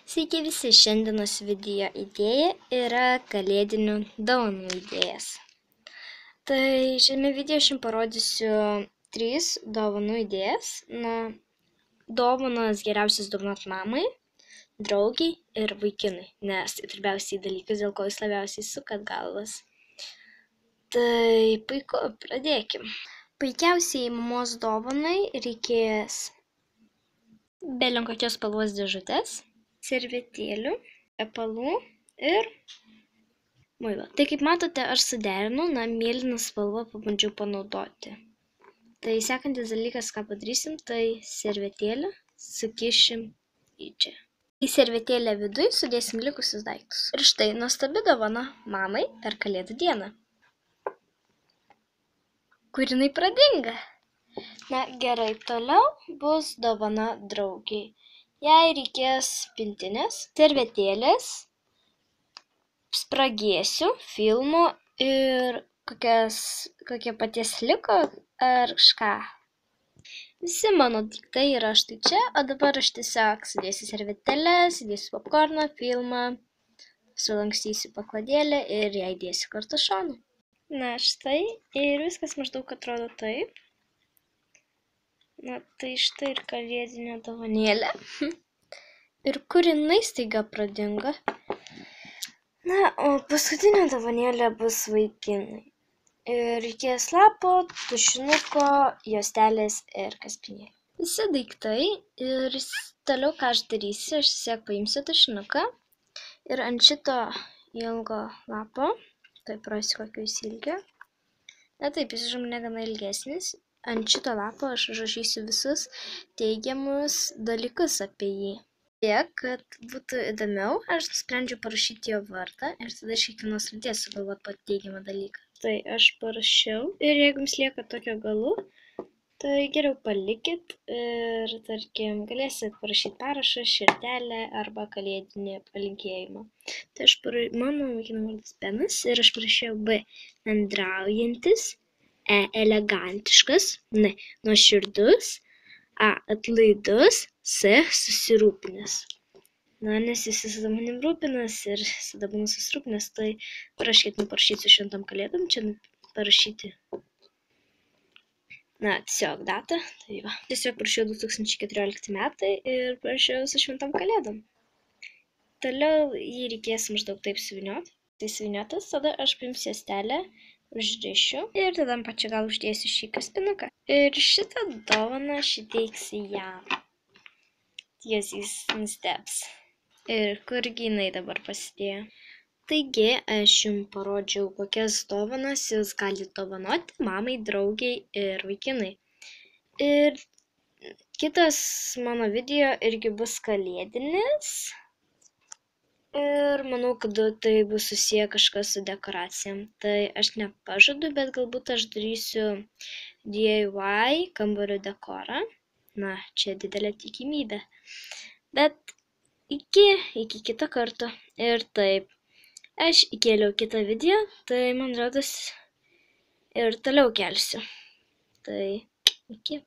Sveiki visi, šiandienos video idėja yra kalėdinių dovanų idėjas. Tai šiame video aš jums parodysiu 3 dovanų idėjas. Dovanas geriausias dovanot mamai, draugiai ir vaikinui, nes tai svarbiausiai dalykas, dėl ko jūs labiausiai sukat galvas. Tai puiku, pradėkim. Puikiausiai mamos dovanai reikės belenkokios spalvos dėžutės, servetėlių, tepalų ir muilo. Tai kaip matote, aš suderinau, mėlyną spalvą pabandžiau panaudoti. Tai sekantis dalykas, ką padarysim, tai servetėlę sukišim į čia. Į servetėlę viduj sudėsim likusius daiktus. Ir štai nuostabi dovana mamai per Kalėdų dieną. Kur jinai pradinga? Gerai, toliau bus dovana draugiai. Jai reikės pintinės, servetėlės, spragėsių, filmų ir kokie paties liko ar kažką. Visi mano daiktai yra štai čia, o dabar aš tiesiog sudėsiu servetėlės, sudėsiu popkorną, filmą, sulankstysiu pakladėlę ir ją įdėsiu kartu šonu. Štai ir viskas maždaug atrodo taip. Tai štai ir kalėdinė dovanėlė. Ir kur jinai staiga pradingo. O paskutinė dovanėlė bus vaikinai. Ir reikės lapo, tušinuko, juostelės ir kaspinėlį. Visi daiktai ir toliau ką aš darysiu, aš tiesiog paimsiu tušinuką ir ant šito ilgo lapo, tai prasiu kokio jis ilgio. Taip, jis žinoma gana ilgesnis. Ant šito lapo aš užrašysiu visus teigiamus dalykus apie jį. Tiek, kad būtų įdomiau, aš nusprendžiau parašyti jo vardą ir tada iš kiekvienos raidės sugalvoti po teigiamą dalyką. Tai aš parašiau ir jeigu jums lieka tokio galu, tai geriau palikit ir, tarkim, galėsit parašyti parašą, širdelę arba kalėdinį palinkėjimą. Tai mano vaikino vardas Benas ir aš parašiau B bendraujantis, E elegantiškas, N nuoširdus, A atlaidus, S susirūpinęs. Nes jis visada manim rūpinas ir visada būna susirūpinęs, tai parašykit, parašysiu šventom kalėdom, čia parašyti. Tiesiog datą, tai va. Tiesiog parašiau 2014 metai ir parašiau su šventom kalėdom. Toliau jį reikės maždaug taip suvynioti. Tai suvyniotas, tada aš paimsiu juostelę, užrišiu ir tada ant pačio gal uždėsiu šį kaspinuką. Ir šitą dovaną aš įteiksiu jam. Jis nustebs. Ir kurgi jinai dabar pasidėjo. Taigi, aš jums parodžiau, kokias dovanas jūs galite dovanoti mamai, draugiai ir vaikinai. Ir kitas mano video irgi bus kalėdinis. Ir manau, kad tai bus susiję kažkas su dekoracijom. Tai aš nepažadu, bet galbūt aš darysiu DIY kambario dekorą. Čia didelė tikimybė. Bet iki kito karto. Ir taip, aš įkėliau kitą video, tai man rodos ir toliau kelsiu. Tai iki.